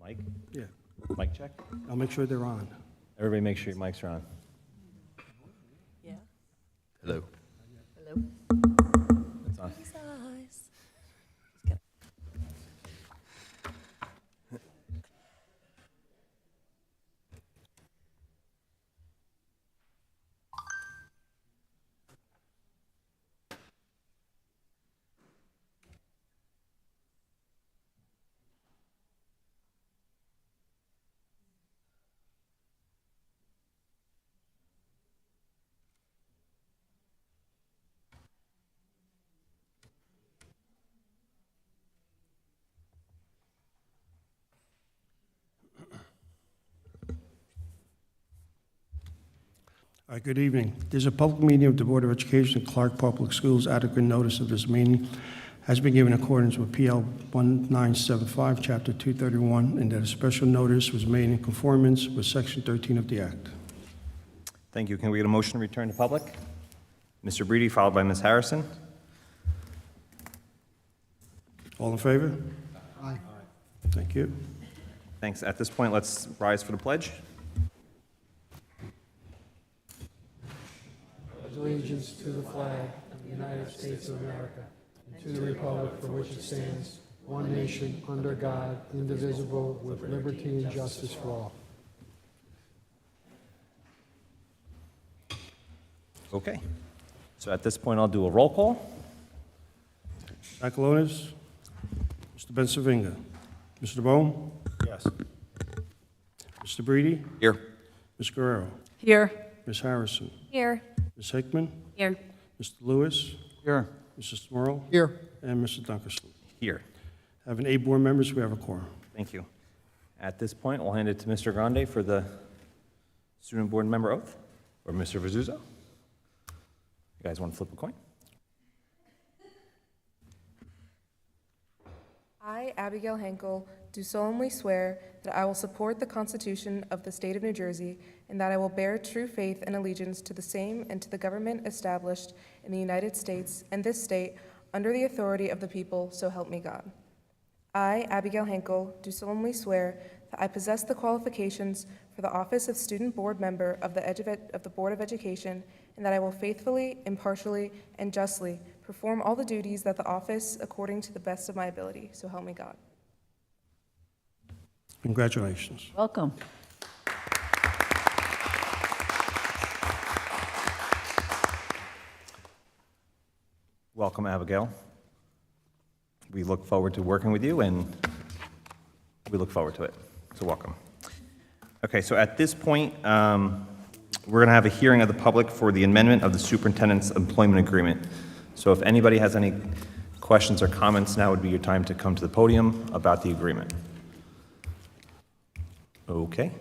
Mic? Yeah, Mic check? I'll make sure they're on. Everybody make sure your mics are on. Yeah. Hello. Hello. It's on. All right, good evening. There's a public meeting of the Board of Education of Clark Public Schools. Adequate notice of this meeting has been given in accordance with PL 1975, Chapter 231, and that a special notice was made in conformance with Section 13 of the Act. Thank you. Can we get a motion to return to public? Mr. Breedy, followed by Ms. Harrison. All in favor? Aye. Thank you. Thanks. At this point, let's rise for the pledge. Allegiance to the flag of the United States of America and to the republic for which it stands, one nation, under God, indivisible, with liberty and justice for all. Okay. So at this point, I'll do a roll call. Akalonis? Mr. Bensavinga? Mr. Bohm? Yes. Mr. Breedy? Here. Ms. Guerrero? Here. Ms. Harrison? Here. Ms. Hickman? Here. Mr. Lewis? Here. Mrs. Smurl? Here. And Mr. Dunkersley. Here. Having 8 board members, we have a quorum. Thank you. At this point, we'll hand it to Mr. Grande for the student board member oath, or Mr. Vizuzzo. You guys want to flip a coin? I, Abigail Henkel, do solemnly swear that I will support the Constitution of the State of New Jersey and that I will bear true faith and allegiance to the same and to the government established in the United States and this state under the authority of the people, so help me God. I, Abigail Henkel, do solemnly swear that I possess the qualifications for the office of Student Board Member of the Board of Education and that I will faithfully, impartially, and justly perform all the duties that the office according to the best of my ability, so help me God. Congratulations. Welcome. Welcome, Abigail. We look forward to working with you, and we look forward to it. So welcome. Okay, so at this point, we're going to have a hearing of the public for the amendment of the superintendent's employment agreement. So if anybody has any questions or comments, now would be your time to come to the podium about the agreement. Okay.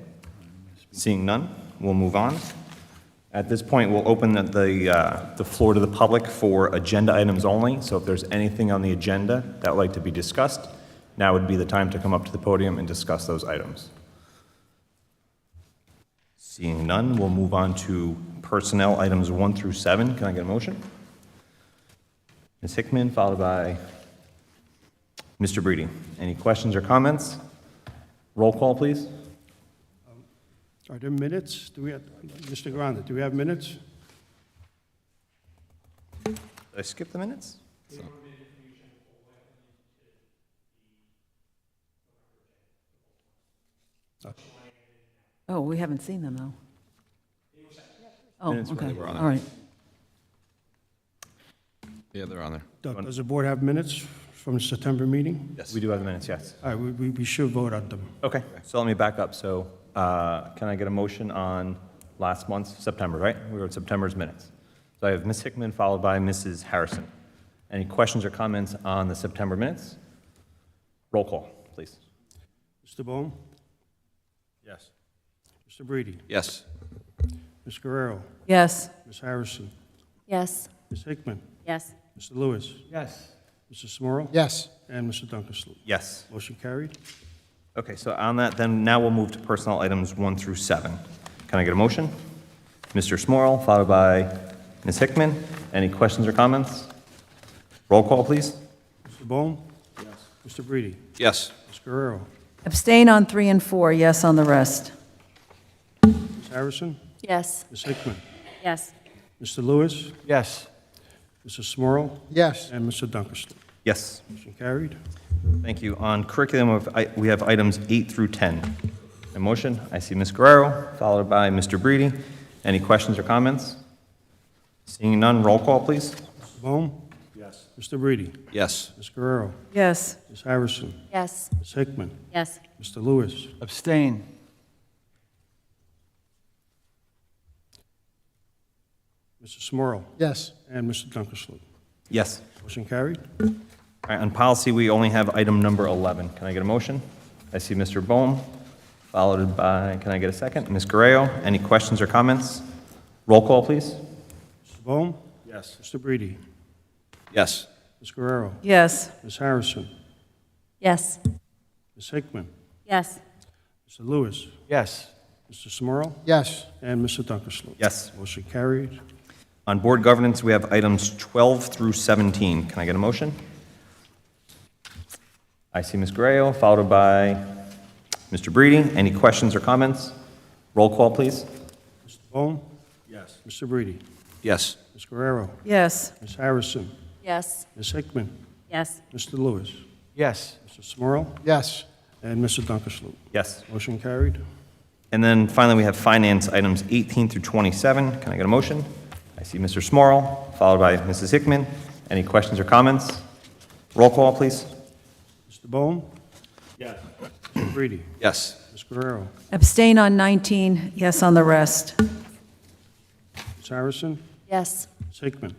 Seeing none, we'll move on. At this point, we'll open the floor to the public for agenda items only. So if there's anything on the agenda that would like to be discussed, now would be the time to come up to the podium and discuss those items. Seeing none, we'll move on to personnel items 1 through 7. Can I get a motion? Ms. Hickman, followed by Mr. Breedy. Any questions or comments? Roll call, please. Are there minutes? Do we have, Mr. Grande, do we have minutes? Did I skip the minutes? Oh, we haven't seen them, though. Oh, Minutes okay. were on All right. Yeah, they're on there. Does the board have minutes from the September meeting? Yes. We do have the minutes, yes. All right, we should vote on them. Okay, so let me back up. So can I get a motion on last month's, September, right? We wrote September's minutes. So I have Ms. Hickman followed by Mrs. Harrison. Any questions or comments on the September minutes? Roll call, please. Mr. Bohm? Yes. Mr. Breedy? Yes. Ms. Guerrero? Yes. Ms. Harrison? Yes. Ms. Hickman? Yes. Mr. Lewis? Yes. Mr. Smurl? Yes. And Mr. Dunkersley. Yes. Motion carried. Okay, so on that, then now we'll move to personnel items 1 through 7. Can I get a motion? Mr. Smurl, followed by Ms. Hickman. Any questions or comments? Roll call, please. Mr. Bohm? Yes. Mr. Breedy? Yes. Ms. Guerrero? Abstain on 3 and 4, yes on the rest. Ms. Harrison? Yes. Ms. Hickman? Yes. Mr. Lewis? Yes. Mr. Smurl? Yes. And Mr. Dunkersloot. Yes. Motion carried. Thank you. On curriculum, we have items 8 through 10. A motion, I see Ms. Guerrero, followed by Mr. Breedy. Any questions or comments? Seeing none, roll call, please. Mr. Bohm? Yes. Mr. Breedy? Yes. Ms. Guerrero? Yes. Ms. Harrison? Yes. Ms. Hickman? Yes. Mr. Lewis? Abstain. Mr. Smurl? Yes. And Mr. Dunkersloot. Yes. Motion carried. All right, on policy, we only have item number 11. Can I get a motion? I see Mr. Bohm, followed by, can I get a second? Ms. Guerrero, any questions or comments? Roll call, please. Mr. Bohm? Yes. Mr. Breedy? Yes. Ms. Guerrero? Yes. Ms. Harrison? Yes. Ms. Hickman? Yes. Mr. Lewis? Yes. Mr. Smurl? Yes. And Mr. Dunkersloot. Yes. Motion carried. On board governance, we have items 12 through 17. Can I get a motion? I see Ms. Guerrero, followed by Mr. Breedy. Any questions or comments? Roll call, please. Mr. Bohm? Yes. Mr. Breedy? Yes. Ms. Guerrero? Yes. Ms. Harrison? Yes. Ms. Hickman? Yes. Mr. Lewis? Yes. Mr. Smurl? Yes. And Mr. Dunkersloot. Yes. Motion carried. And then finally, we have finance items 18 through 27. Can I get a motion? I see Mr. Smurl, followed by Mrs. Hickman. Any questions or comments? Roll call, please. Mr. Bohm? Yes. Mr. Breedy? Yes. Ms. Guerrero? Abstain on 19, yes on the rest. Ms. Harrison? Yes. Ms. Hickman?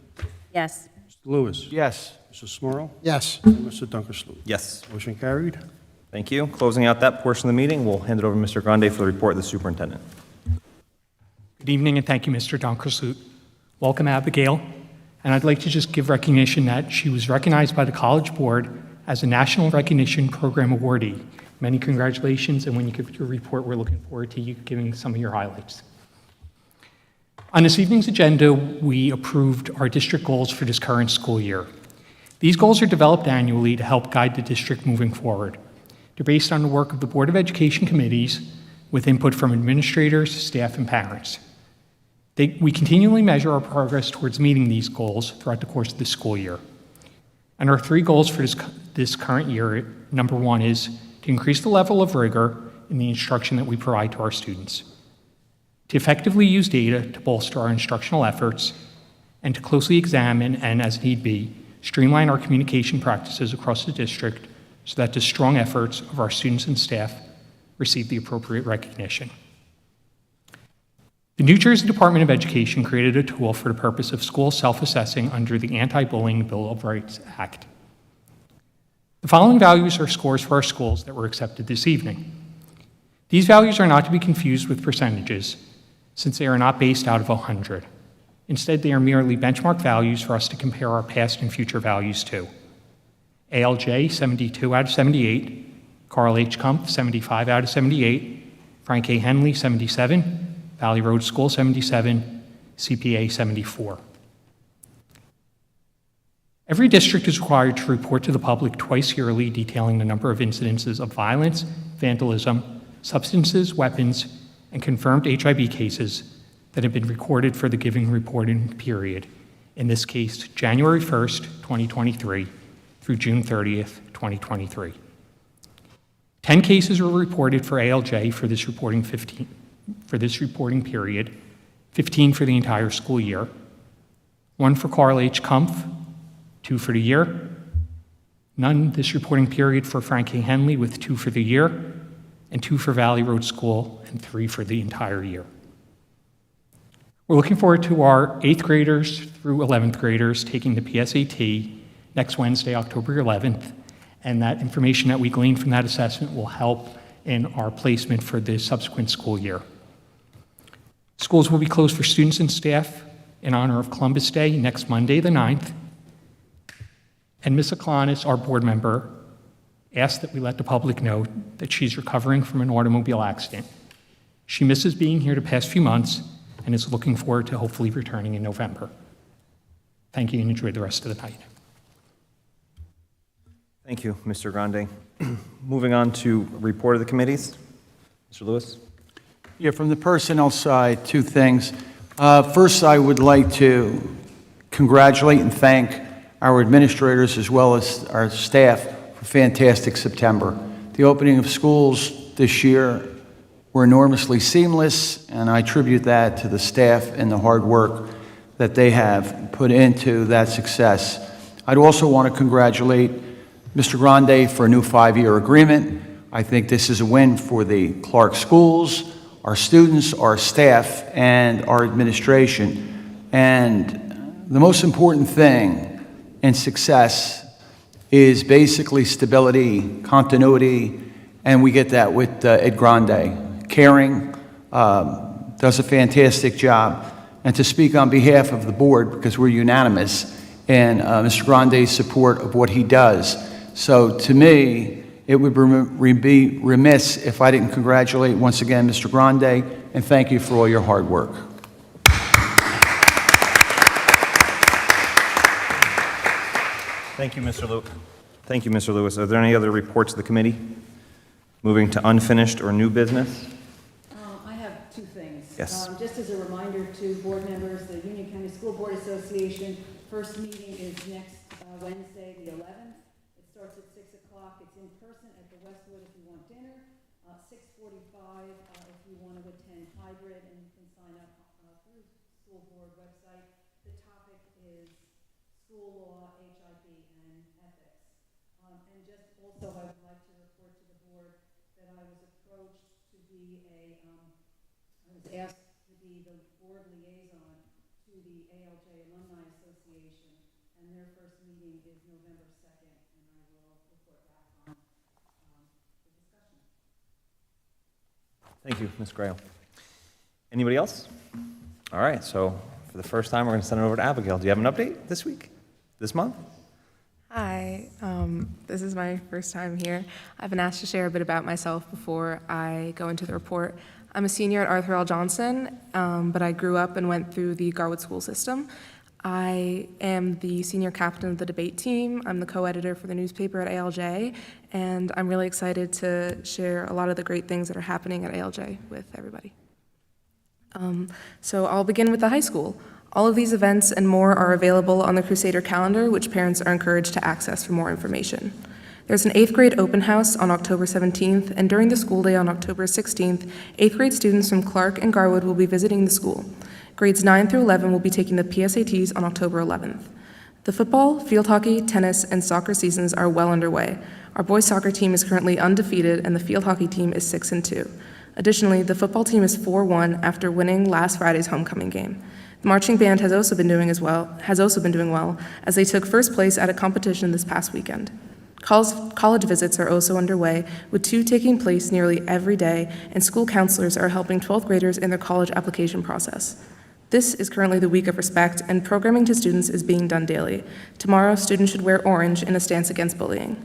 Yes. Mr. Lewis? Yes. Mr. Smurl? Yes. And Mr. Dunkersloot. Yes. Motion carried. Thank you. Closing out that portion of the meeting, we'll hand it over to Mr. Grande for the report of the superintendent. Good evening, and thank you, Mr. Donkersloot. Welcome, Abigail. And I'd like to just give recognition that she was recognized by the College Board as a National Recognition Program awardee. Many congratulations, and when you give your report, we're looking forward to you giving some of your highlights. On this evening's agenda, we approved our district goals for this current school year. These goals are developed annually to help guide the district moving forward. They're based on the work of the Board of Education committees with input from administrators, staff, and parents. We continually measure our progress towards meeting these goals throughout the course of the school year. And our 3 goals for this current year, number 1 is to increase the level of rigor in the instruction that we provide to our students, to effectively use data to bolster our instructional efforts, and to closely examine and, as need be, streamline our communication practices across the district so that the strong efforts of our students and staff receive the appropriate recognition. The New Jersey Department of Education created a tool for the purpose of school self-assessing under the Anti-Bullying Bill of Rights Act. The following values are scores for our schools that were accepted this evening. These values are not to be confused with percentages, since they are not based out of 100. Instead, they are merely benchmark values for us to compare our past and future values to. ALJ, 72 out of 78, Carl H. Kumpf, 75 out of 78, Frank A. Henley, 77, Valley Road School, 77, CPA, 74. Every district is required to report to the public twice yearly detailing the number of incidences of violence, vandalism, substances, weapons, and confirmed HIV cases that have been recorded for the given reporting period, in this case, January 1st, 2023 through June 30th, 2023. 10 cases were reported for ALJ for this reporting period, 15 for the entire school year, 1 for Carl H. Kumpf, 2 for the year, none this reporting period for Frank A. Henley with 2 for the year, and 2 for Valley Road School, and 3 for the entire year. We're looking forward to our 8th graders through 11th graders taking the PSAT next Wednesday, October 11th, and that information that we glean from that assessment will help in our placement for the subsequent school year. Schools will be closed for students and staff in honor of Columbus Day next Monday, the 9th. And Ms. Aklanis, our board member, asked that we let the public know that she's recovering from an automobile accident. She misses being here the past few months and is looking forward to hopefully returning in November. Thank you and enjoy the rest of the night. Thank you, Mr. Grande. Moving on to report of the committees. Mr. Lewis? Yeah, from the personnel side, two things. First, I would like to congratulate and thank our administrators as well as our staff for a fantastic September. The opening of schools this year were enormously seamless, and I attribute that to the staff and the hard work that they have put into that success. I'd also want to congratulate Mr. Grande for a new 5-year agreement. I think this is a win for the Clark schools, our students, our staff, and our administration. And the most important thing in success is basically stability, continuity, and we get that with Ed Grande. Caring, does a fantastic job. And to speak on behalf of the board, because we're unanimous in Mr. Grande's support of what he does. So to me, it would be remiss if I didn't congratulate once again Mr. Grande and thank you for all your hard work. Thank you, Mr. Lewis. Thank you, Mr. Lewis. Are there any other reports of the committee? Moving to unfinished or new business? I have two things. Yes. Just as a reminder to board members, the Union County School Board Association first meeting is next Wednesday, the 11th. It starts at 6 o'clock. It's in person at the Westwood if you want dinner. 6:45 if you want to attend hybrid, and you can sign up through the school board website. The topic is school law, HIV, and ethics. And just also, I would like to report to the board that I was approached to be I was asked to be the board liaison to the ALJ Alumni Association, and their first meeting is November 2nd, and I will report back on the discussion. Thank you, Ms. Grail. Anybody else? All right, so for the first time, we're going to send it over to Abigail. Do you have an update this week, this month? Hi, this is my first time here. I've been asked to share a bit about myself before I go into the report. I'm a senior at Arthur L. Johnson, but I grew up and went through the Garwood school system. I am the senior captain of the debate team. I'm the co-editor for the newspaper at ALJ, and I'm really excited to share a lot of the great things that are happening at ALJ with everybody. So I'll begin with the high school. All of these events and more are available on the Crusader calendar, which parents are encouraged to access for more information. There's an 8th grade open house on October 17th, and during the school day on October 16th, 8th grade students from Clark and Garwood will be visiting the school. Grades 9 through 11 will be taking the PSATs on October 11th. The football, field hockey, tennis, and soccer seasons are well underway. Our boys soccer team is currently undefeated, and the field hockey team is 6-2. Additionally, the football team is 4-1 after winning last Friday's homecoming game. The marching band has also been doing well, as they took first place at a competition this past weekend. College visits are also underway, with 2 taking place nearly every day, and school counselors are helping 12th graders in their college application process. This is currently the week of respect, and programming to students is being done daily. Tomorrow, students should wear orange in a stance against bullying.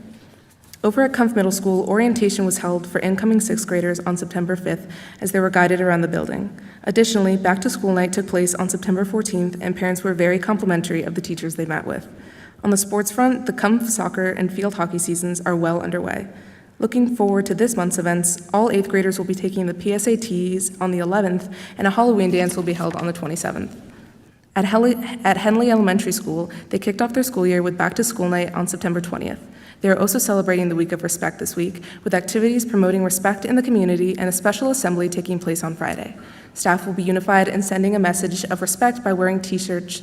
Over at Cumph Middle School, orientation was held for incoming 6th graders on September 5th as they were guided around the building. Additionally, back to school night took place on September 14th, and parents were very complimentary of the teachers they met with. On the sports front, the Cumph soccer and field hockey seasons are well underway. Looking forward to this month's events, all 8th graders will be taking the PSATs on the 11th, and a Halloween dance will be held on the 27th. At Henley Elementary School, they kicked off their school year with back-to-school night on September 20th. They are also celebrating the Week of Respect this week, with activities promoting respect in the community and a special assembly taking place on Friday. Staff will be unified in sending a message of respect by wearing t-shirts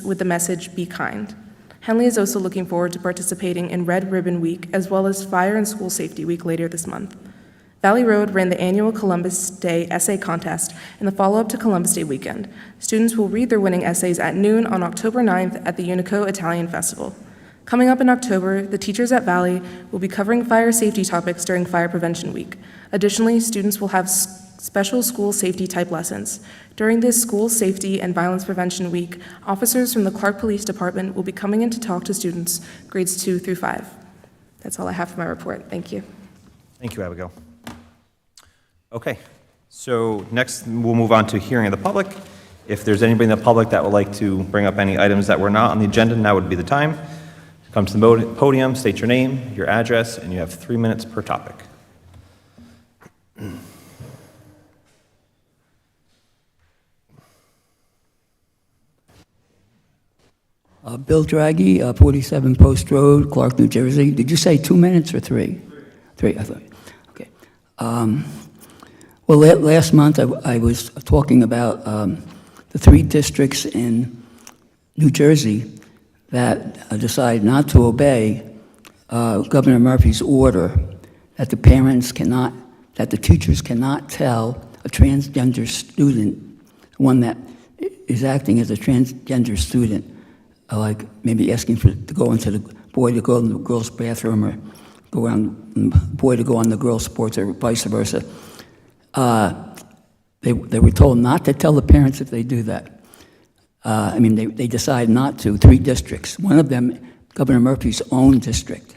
with the message, "Be kind." Henley is also looking forward to participating in Red Ribbon Week, as well as Fire and School Safety Week later this month. Valley Road ran the annual Columbus Day essay contest in the follow-up to Columbus Day weekend. Students will read their winning essays at noon on October 9th at the Unico Italian Festival. Coming up in October, the teachers at Valley will be covering fire safety topics during Fire Prevention Week. Additionally, students will have special school safety type lessons. During this School Safety and Violence Prevention Week, officers from the Clark Police Department will be coming in to talk to students grades 2 through 5. That's all I have for my report. Thank you. Thank you, Abigail. Okay, so next we'll move on to hearing of the public. If there's anybody in the public that would like to bring up any items that were not on the agenda, now would be the time. Come to the podium, state your name, your address, and you have 3 minutes per topic. Bill Draghi, 47 Post Road, Clark, New Jersey. Did you say 2 minutes or three? Three, I thought. Okay. Well, last month I was talking about the 3 districts in New Jersey that decided not to obey Governor Murphy's order that the teachers cannot tell a transgender student, one that is acting as a transgender student, like maybe asking to go into the boy to go in the girl's bathroom or go around boy to go on the girl's sports or vice versa. They were told not to tell the parents if they do that. They decided not to. 3 districts. One of them, Governor Murphy's own district.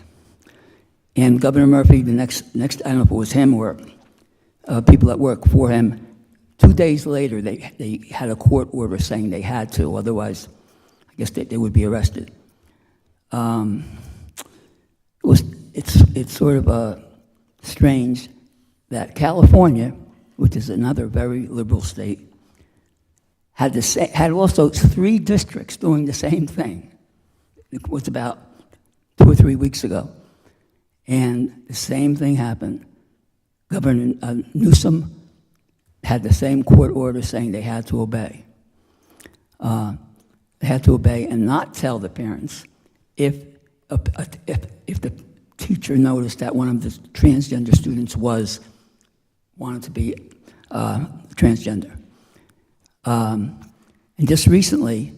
And Governor Murphy, the next, I don't know if it was him or people that work for him, 2 days later, they had a court order saying they had to, otherwise, I guess they would be arrested. It's sort of strange that California, which is another very liberal state, had also 3 districts doing the same thing. It was about 2 or 3 weeks ago. And the same thing happened. Governor Newsom had the same court order saying they had to obey. They had to obey and not tell the parents if the teacher noticed that one of the transgender students wanted to be transgender. And just recently,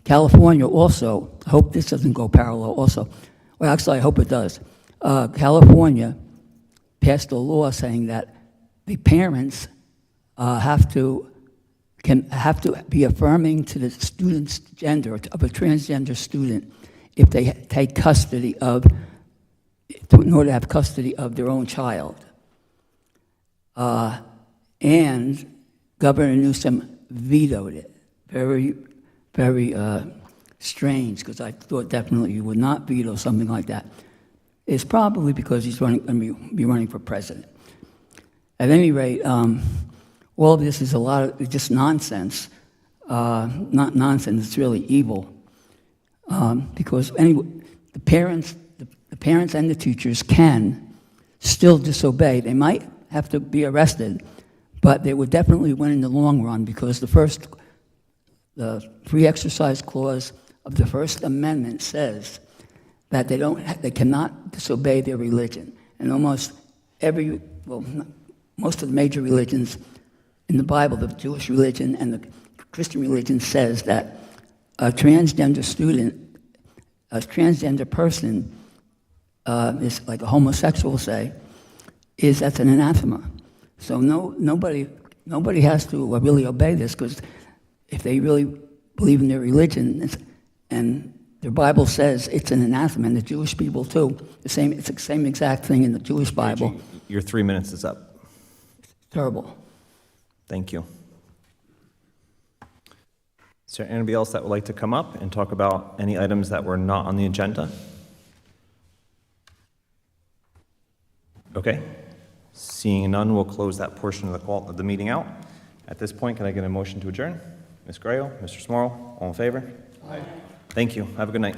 California also, I hope this doesn't go parallel also, well, actually, I hope it does. California passed a law saying that the parents have to be affirming to the student's gender of a transgender student if they take custody in order to have custody of their own child. And Governor Newsom vetoed it. Very, very strange, because I thought definitely you would not veto something like that. It's probably because he's going to be running for president. At any rate, all of this is it's just nonsense. Not nonsense, it's really evil. Because anyway, the parents and the teachers can still disobey. They might have to be arrested, but they would definitely win in the long run, because the free exercise clause of the First Amendment says that they cannot disobey their religion. And most of the major religions in the Bible, the Jewish religion and the Christian religion, says that a transgender student, a transgender person, is like a homosexual, say, that's an anathema. So nobody has to really obey this, because if they really believe in their religion, and their Bible says it's an anathema, and the Jewish people too, it's the same exact thing in the Jewish Bible. Reggie, your 3 minutes is up. Terrible. Thank you. Is there anybody else that would like to come up and talk about any items that were not on the agenda? Okay. Seeing none, we'll close that portion of the meeting out. At this point, can I get a motion to adjourn? Ms. Grayo, Mr. Smorrell, all in favor? Aye. Thank you. Have a good night.